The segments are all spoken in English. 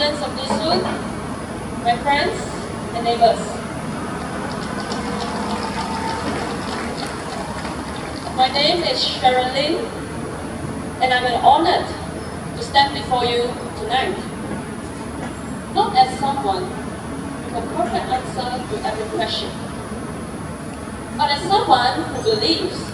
residents of Nee, my friends and neighbors. My name is Sharon Lin, and I'm honored to stand before you tonight. Not as someone with a perfect answer to every question, but as someone who believes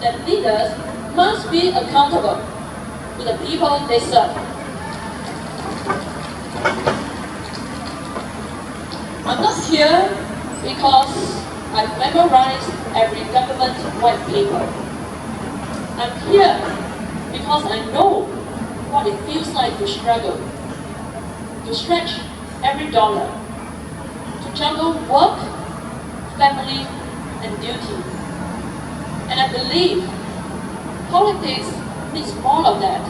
that leaders must be accountable to the people they serve. I'm not here because I've memorized every government white paper. I'm here because I know what it feels like to struggle, to stretch every dollar, to juggle work, family, and duty. And I believe politics needs all of that.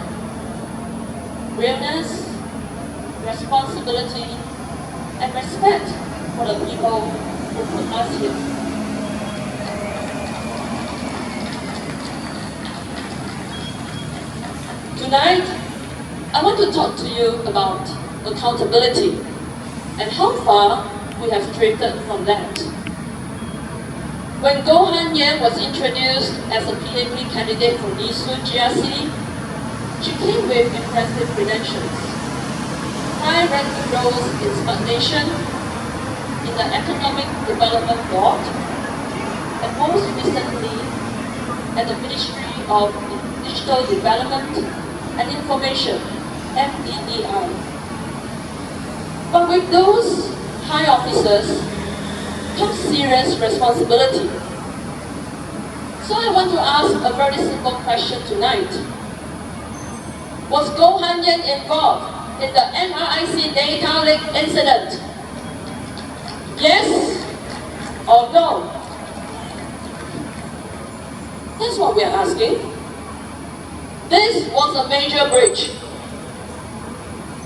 Realness, responsibility, and respect for the people who put us here. Tonight, I want to talk to you about accountability and how far we have drifted from that. When Goh Han Yen was introduced as a PAP candidate for Nee GRC, she came with impressive credentials. High-ranking roles in Smart Nation, in the Economic Development Board, and most recently at the Ministry of Digital Development and Information, MDDI. But with those high officers comes serious responsibility. So I want to ask a very simple question tonight. Was Goh Han Yen involved in the MRIC data leak incident? Yes or no? That's what we are asking. This was a major breach.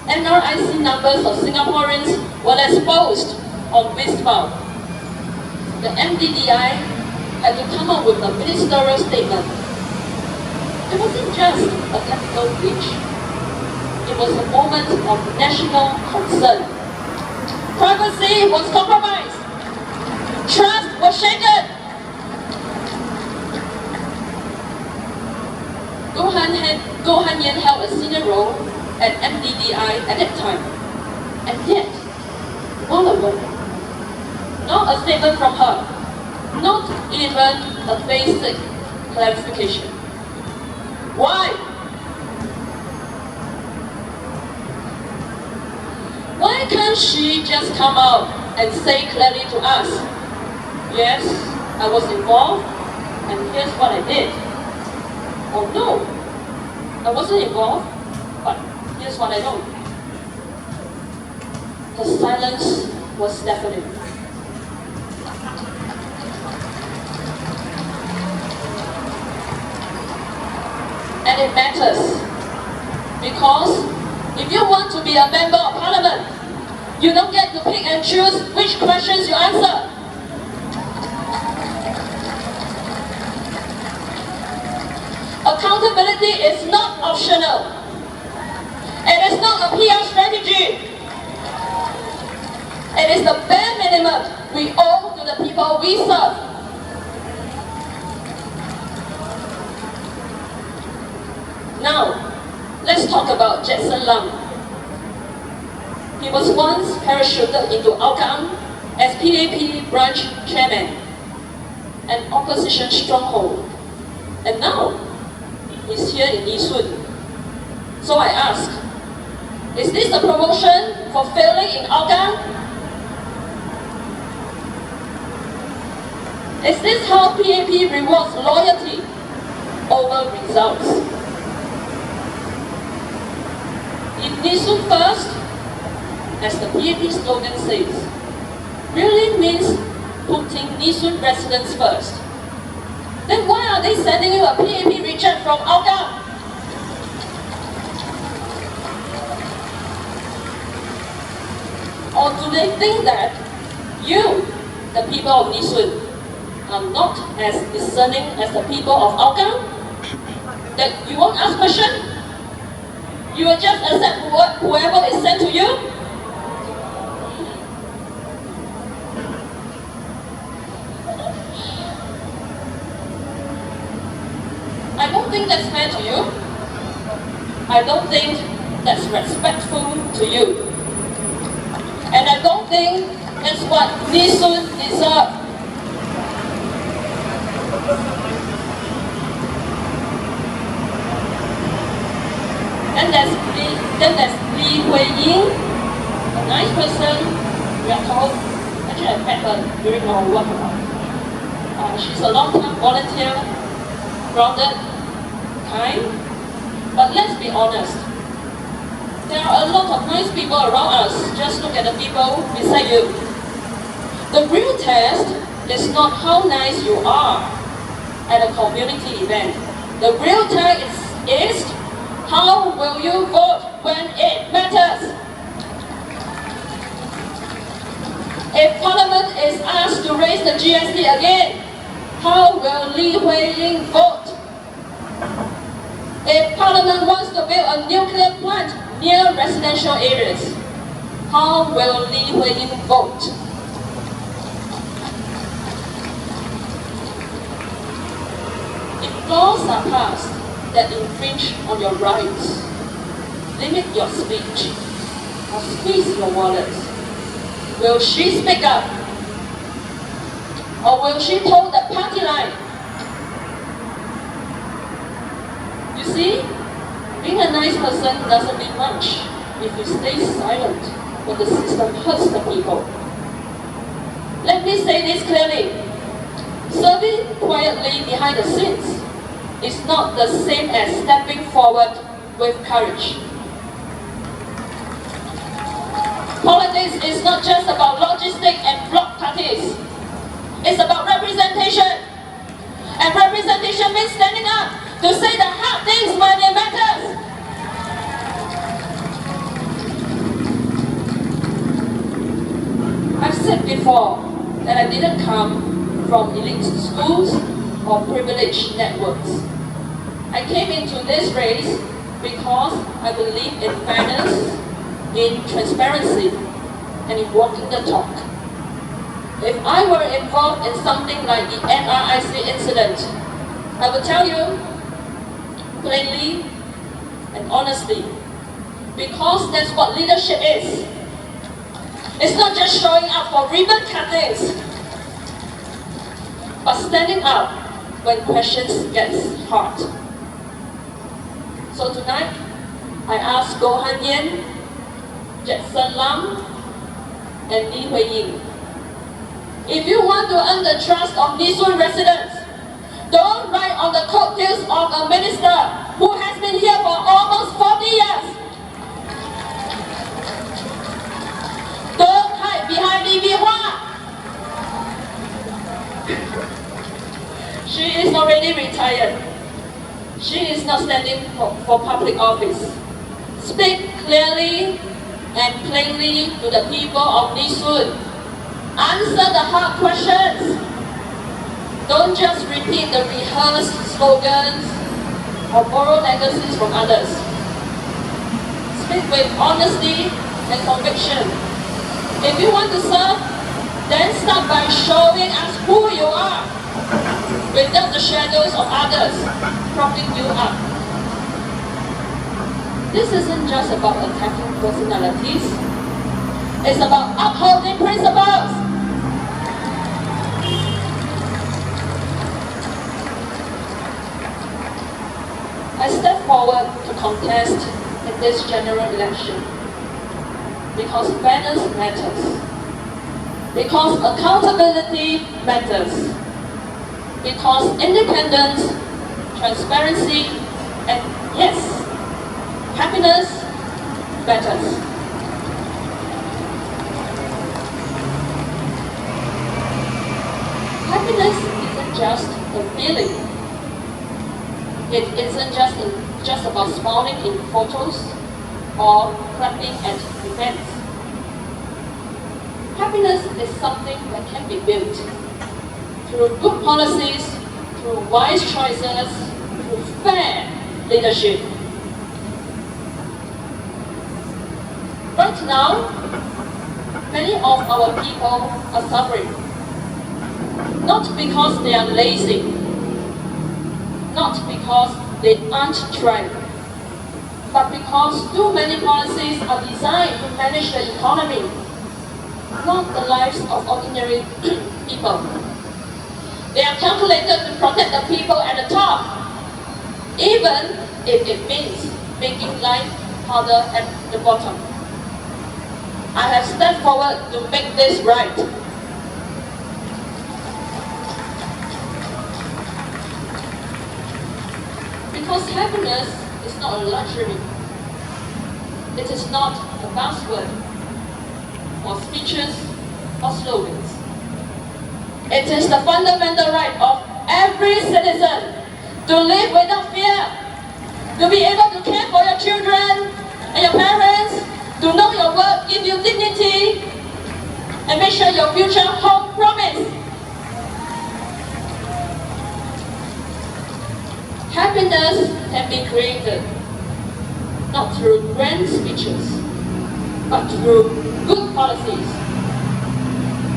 MRIC numbers of Singaporeans were exposed on Wismar. The MDDI had to come up with a ministerial statement. It wasn't just a technical breach. It was a moment of national concern. Privacy was compromised. Trust was shaken. Goh Han Yen held a senior role at MDDI at that time. And yet, all of them, not a statement from her, not even a basic clarification. Why? Why can't she just come out and say clearly to us, yes, I was involved, and here's what I did? Or no, I wasn't involved, but here's what I know. The silence was deafening. And it matters, because if you want to be a member of parliament, you don't get to pick and choose which questions you answer. Accountability is not optional. It is not a PR strategy. It is the bare minimum we owe to the people we serve. Now, let's talk about Jackson Lam. He was once parachuted into Hougang as PAP branch chairman, an opposition stronghold. And now, he's here in Nee. So I ask, is this a promotion for failing in Hougang? Is this how PAP rewards loyalty over results? If Nee first, as the PAP slogan says, really means putting Nee residents first, then why are they sending you a PAP reject from Hougang? Or do they think that you, the people of Nee, are not as discerning as the people of Hougang? That you won't ask questions? You will just accept whoever is sent to you? I don't think that's fair to you. I don't think that's respectful to you. And I don't think that's what Nee Soon deserves. Then there's Li Hui-ying, a nice person, we are told. Actually, I met her during our work. She's a long-time volunteer, grounded, kind. But let's be honest, there are a lot of nice people around us. Just look at the people beside you. The real test is not how nice you are at a community event. The real test is how will you vote when it matters? If Parliament is asked to raise the GST again, how will Li Hui-ying vote? If Parliament wants to build a nuclear plant near residential areas, how will Li Hui-ying vote? If laws are passed that infringe on your rights, limit your speech, or squeeze your wallet, will she speak up? Or will she toe the party line? You see, being a nice person doesn't mean much if you stay silent when the system hurts the people. Let me say this clearly. Serving quietly behind the scenes is not the same as stepping forward with courage. Politics is not just about logistics and bloc parties. It's about representation. And representation means standing up to say the hard things when it matters. I've said before that I didn't come from elite schools or privileged networks. I came into this race because I believe in fairness, in transparency, and in walking the talk. If I were involved in something like the NRIC incident, I would tell you plainly and honestly, because that's what leadership is. It's not just showing up for ribbon cuttings, but standing up when questions get hard. So tonight, I ask Goh Han Yen, Jackson Lam, and Li Hui-ying, if you want to earn the trust of Nee Soon residents, don't ride on the coattails of a minister who has been here for almost 40 years. Don't hide behind Li Bihua. She is already retired. She is not standing for public office. Speak clearly and plainly to the people of Nee Soon. Answer the hard questions. Don't just repeat the rehearsed slogans or borrow legacies from others. Speak with honesty and conviction. If you want to serve, then start by showing us who you are, without the shadows of others propping you up. This isn't just about attacking personalities. It's about upholding principles. I step forward to contest in this general election because fairness matters, because accountability matters, because independence, transparency, and yes, happiness matters. Happiness isn't just a feeling. It isn't just about smiling in photos or clapping at events. Happiness is something that can be built through good policies, through wise choices, through fair leadership. Right now, many of our people are suffering. Not because they are lazy, not because they aren't trying, but because too many policies are designed to manage the economy, not the lives of ordinary people. They are calculated to protect the people at the top, even if it means making life harder at the bottom. I have stepped forward to make this right. Because happiness is not a luxury. It is not a buzzword, or speeches, or slogans. It is the fundamental right of every citizen to live without fear, to be able to care for your children and your parents, to know your work gives you dignity, and make sure your future holds promise. Happiness can be created not through grand speeches, but through good policies.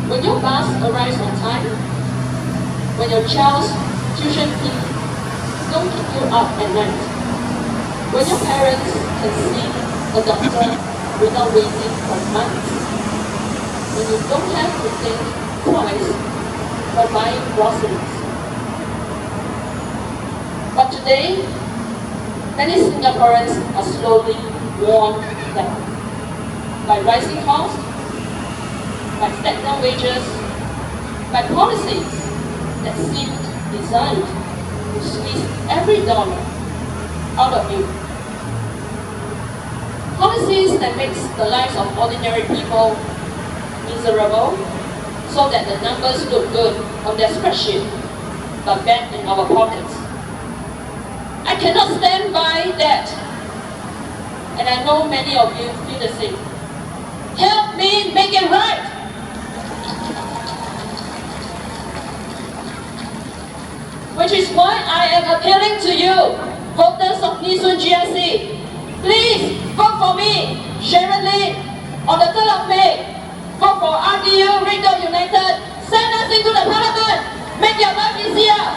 When your bus arrives on time, when your child's tuition fee don't keep you up at night, when your parents can see a doctor without waiting for months, when you don't have to think twice for buying groceries. But today, many Singaporeans are slowly worn down by rising costs, by stagnant wages, by policies that seem designed to squeeze every dollar out of you. Policies that make the lives of ordinary people miserable so that the numbers look good on their spreadsheet but bad in our pockets. I cannot stand by that, and I know many of you feel the same. Help me make it right. Which is why I am appealing to you, voters of Nee GRC. Please vote for me, Sharon Lin, on the 3rd of May. Vote for RDU, Radio United. Send us into the parliament. Make your life easier.